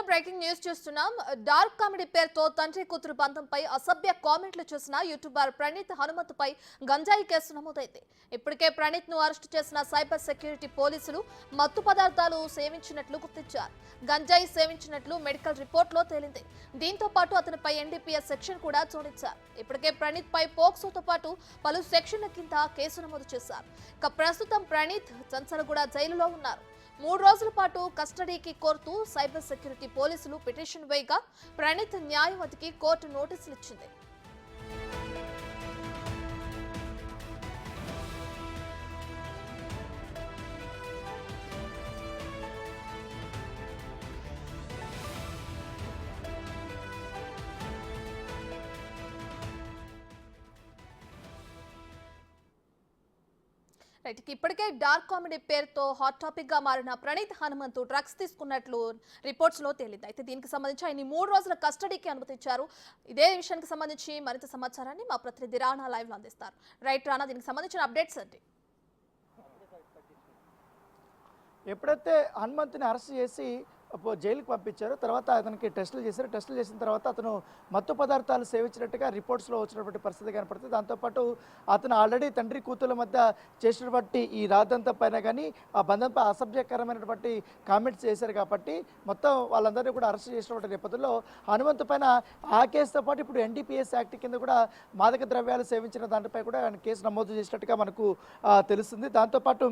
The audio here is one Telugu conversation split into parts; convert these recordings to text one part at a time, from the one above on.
బ్రేకింగ్ న్యూస్ చూస్తున్నాం. డార్క్ కామెడీ పేరుతో తండ్రి కూతురు బంధంపై అసభ్య కామెంట్లు చేసిన యూట్యూబర్ ప్రణీత్ హనుమంతుపై గంజాయి కేసు నమోదైంది. ఇప్పటికే ప్రణీత్ ను అరెస్టు చేసిన సైబర్ సెక్యూరిటీ పోలీసులు మత్తు పదార్థాలు సేవించినట్లు గుర్తించారు. గంజాయి సేవించినట్లు మెడికల్ రిపోర్ట్లో తేలింది. దీంతో పాటు అతనిపై ఎన్డీపీఎస్ సెక్షన్ కూడా జోడించారు. ఇప్పటికే ప్రణీత్ పై పోక్సోతో పాటు పలు సెక్షన్ల కింద కేసు నమోదు చేశారు. ఇక ప్రస్తుతం ప్రణీత్ చంచలగూడ జైలులో ఉన్నారు. 3 రోజుల పాటు కస్టడీకి కోరుతూ సైబర్ సెక్యూరిటీ పోలీసులు పిటిషన్ వేయగా ప్రణీత్ న్యాయవాదికి కోర్టు నోటీసులు ఇచ్చింది. ఇప్పటికే డార్క్ కామెడీ పేరుతో హాట్ టాపిక్ గా మారిన ప్రణీత్ హనుమంతు డ్రగ్స్ తీసుకున్నట్లు రిపోర్ట్స్ లో తేలింది. అయితే దీనికి సంబంధించి ఆయన 3 రోజుల కస్టడీకి అనుమతించారు. ఇదే విషయానికి సంబంధించి మరింత సమాచారాన్ని మా ప్రతినిధి రాణా లైవ్ లో అందిస్తారు. రాణా, దీనికి సంబంధించిన అప్డేట్స్ ఏంటి? ఎప్పుడైతే హనుమంతుని అరెస్ట్ చేసి జైలుకి పంపించారు, తర్వాత అతనికి టెస్టులు చేశారు. టెస్టులు చేసిన తర్వాత అతను మత్తు పదార్థాలు సేవించినట్టుగా రిపోర్ట్స్లో వచ్చినటువంటి పరిస్థితి కనపడుతుంది. దాంతోపాటు అతను ఆల్రెడీ తండ్రి కూతుల మధ్య చేసినటువంటి ఈ రాద్దంతా పైన కానీ ఆ బంధంపై అసభ్యకరమైనటువంటి కామెంట్స్ చేశారు. కాబట్టి మొత్తం వాళ్ళందరినీ కూడా అరెస్ట్ చేసినటువంటి నేపథ్యంలో హనుమంతు పైన ఆ కేసుతో పాటు ఇప్పుడు ఎన్డీపీఎస్ యాక్ట్ కింద కూడా మాదక ద్రవ్యాలు సేవించిన దానిపై కూడా ఆయన కేసు నమోదు చేసినట్టుగా మనకు తెలుస్తుంది. దాంతోపాటు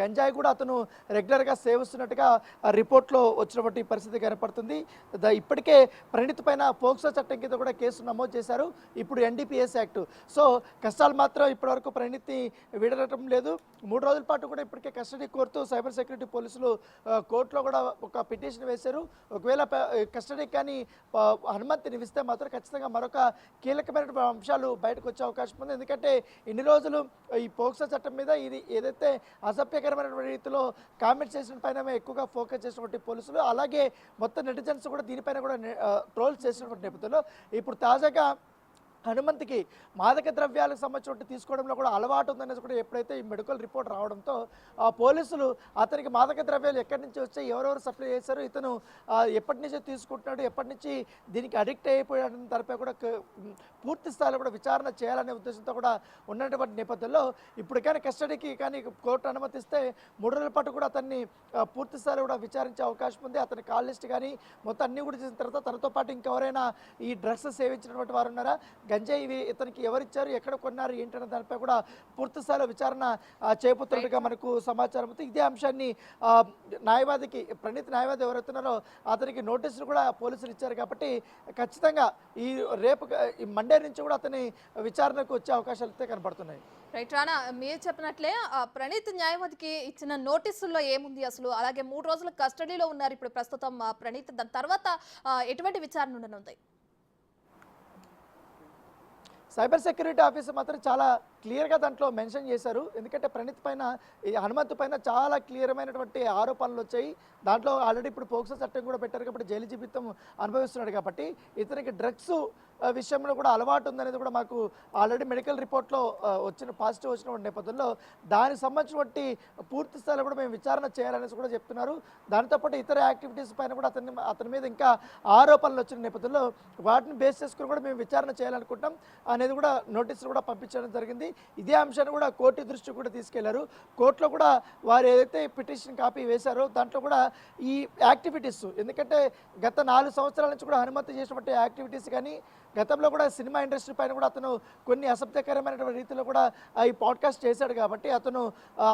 గంజాయి కూడా అతను రెగ్యులర్గా సేవిస్తున్నట్టుగా రిపోర్ట్లో వచ్చినటువంటి పరిస్థితి కనపడుతుంది. ఇప్పటికే ప్రణీత్ పైన పోక్సో చట్టం కింద కూడా కేసు నమోదు చేశారు. ఇప్పుడు ఎన్డీపీఎస్ యాక్ట్. సో కష్టాలు మాత్రం ఇప్పటివరకు ప్రణీత్ని విడటం లేదు. 3 రోజుల పాటు కూడా ఇప్పటికే కస్టడీ కోరుతూ సైబర్ సెక్యూరిటీ పోలీసులు కోర్టులో కూడా ఒక పిటిషన్ వేశారు. ఒకవేళ కస్టడీ కానీ హనుమంతుని ఇస్తే మాత్రం ఖచ్చితంగా మరొక కీలకమైన అంశాలు బయటకు వచ్చే అవకాశం ఉంది. ఎందుకంటే ఇన్ని రోజులు ఈ పోక్సో చట్టం మీద ఇది ఏదైతే అసభ్యకరమైన రీతిలో కామెంట్స్ చేసిన పైన ఎక్కువగా ఫోకస్ చేసినటువంటి పోలీసులు, అలాగే మొత్తం నెటిజన్స్ కూడా దీనిపైన కూడా ట్రోల్స్ చేసినటువంటి నేపథ్యంలో ఇప్పుడు తాజాగా హనుమంతుకి మాదక ద్రవ్యాలకు సంబంధించి తీసుకోవడంలో కూడా అలవాటు ఉందనేది కూడా ఎప్పుడైతే ఈ మెడికల్ రిపోర్ట్ రావడంతో పోలీసులు అతనికి మాదక ద్రవ్యాలు ఎక్కడి నుంచి వచ్చాయి, ఎవరెవరు సప్లై చేశారు, ఇతను ఎప్పటి నుంచి తీసుకుంటున్నాడు, ఎప్పటి నుంచి దీనికి అడిక్ట్ అయిపోయాడని దానిపై కూడా పూర్తి స్థాయిలో కూడా విచారణ చేయాలనే ఉద్దేశంతో కూడా ఉన్నటువంటి నేపథ్యంలో ఇప్పుడు కానీ కస్టడీకి కానీ కోర్టు అనుమతిస్తే 3 రోజుల పాటు కూడా అతన్ని పూర్తి స్థాయిలో కూడా విచారించే అవకాశం ఉంది. అతని కాల్ లిస్ట్ కానీ మొత్తం అన్నీ కూడా చేసిన తర్వాత తనతో పాటు ఇంకెవరైనా ఈ డ్రగ్స్ సేవించినటువంటి వారు ఉన్నారా, గంజాయి ఇవి ఇతనికి ఎవరిచ్చారు, ఎక్కడ కొన్నారు, ఏంటనే దానిపై కూడా పూర్తి స్థాయిలో విచారణ చేపడుతున్నట్టుగా మనకు సమాచారం ఉంది. ఇదే అంశాన్ని న్యాయవాదికి ప్రణీత్ న్యాయవాది ఎవరైతున్నారో అతనికి నోటీసులు కూడా పోలీసులు ఇచ్చారు. కాబట్టి ఖచ్చితంగా ఈ రేపు మండే నుంచి కూడా అతని విచారణకు వచ్చే అవకాశాలు అయితే కనపడుతున్నాయి. రైట్ రానా, మీరు చెప్పినట్లే ప్రణీత్ న్యాయవాదికి ఇచ్చిన నోటీసుల్లో ఏముంది అసలు, అలాగే 3 రోజుల కస్టడీలో ఉన్నారు ఇప్పుడు ప్రస్తుతం ప్రణీత్, దాని తర్వాత ఎటువంటి విచారణ ఉండనుంది? సైబర్ సెక్యూరిటీ ఆఫీసర్ మాత్రం చాలా క్లియర్గా దాంట్లో మెన్షన్ చేశారు. ఎందుకంటే ప్రణీత్ పైన ఈ హనుమంతు పైన చాలా క్లియర్మైనటువంటి ఆరోపణలు వచ్చాయి. దాంట్లో ఆల్రెడీ ఇప్పుడు పోక్సో చట్టం కూడా పెట్టారు కాబట్టి జైలు జీవితం అనుభవిస్తున్నాడు. కాబట్టి ఇతనికి డ్రగ్స్ విషయంలో కూడా అలవాటు ఉందనేది కూడా మాకు ఆల్రెడీ మెడికల్ రిపోర్ట్లో పాజిటివ్ వచ్చిన నేపథ్యంలో దానికి సంబంధించినటువంటి పూర్తి స్థాయిలో కూడా మేము విచారణ చేయాలనేసి కూడా చెప్తున్నారు. దాంతోపాటు ఇతర యాక్టివిటీస్ పైన కూడా అతని మీద ఇంకా ఆరోపణలు వచ్చిన నేపథ్యంలో వాటిని బేస్ చేసుకుని కూడా మేము విచారణ చేయాలనుకుంటాం అనేది కూడా నోటీసులు కూడా పంపించడం జరిగింది. ఇదే అంశాన్ని కూడా కోర్టు దృష్టికి కూడా తీసుకెళ్లారు. కోర్టులో కూడా వారు ఏదైతే పిటిషన్ కాపీ వేశారో దాంట్లో కూడా ఈ యాక్టివిటీస్, ఎందుకంటే గత 4 సంవత్సరాల నుంచి కూడా హనుమంతు చేసినటువంటి యాక్టివిటీస్ కానీ గతంలో కూడా సినిమా ఇండస్ట్రీ పైన కూడా అతను కొన్ని అసభ్యకరమైనటువంటి రీతిలో కూడా ఈ పాడ్కాస్ట్ చేశాడు. కాబట్టి అతను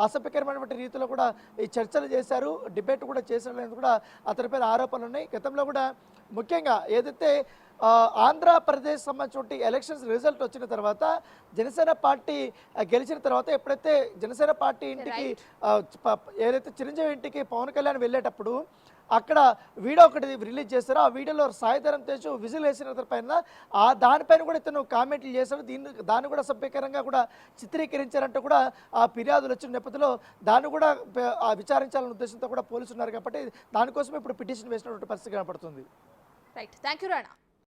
అసభ్యకరమైనటువంటి రీతిలో కూడా ఈ చర్చలు చేశారు, డిబేట్ కూడా చేశారు అనేది కూడా అతనిపైన ఆరోపణలు ఉన్నాయి. గతంలో కూడా ముఖ్యంగా ఏదైతే ఆంధ్రప్రదేశ్ సంబంధించిన ఎలక్షన్స్ రిజల్ట్ వచ్చిన తర్వాత జనసేన పార్టీ గెలిచిన తర్వాత ఎప్పుడైతే జనసేన పార్టీ ఇంటికి ఏదైతే చిరంజీవి ఇంటికి పవన్ కళ్యాణ్ వెళ్ళేటప్పుడు అక్కడ వీడియో ఒకటి రిలీజ్ చేశారు. ఆ వీడియోలో సాయిధరం తేజు విజిల్ వేసిన పైన దానిపైన కూడా ఇతను కామెంట్లు చేశారు. దాన్ని కూడా సభ్యకరంగా కూడా చిత్రీకరించారంటూ కూడా ఆ ఫిర్యాదులు వచ్చిన నేపథ్యంలో దాన్ని కూడా విచారించాలనే ఉద్దేశంతో కూడా పోలీసులు ఉన్నారు. కాబట్టి దానికోసం ఇప్పుడు పిటిషన్ వేసినటువంటి పరిస్థితి కనపడుతుంది. Right, thank you Rana.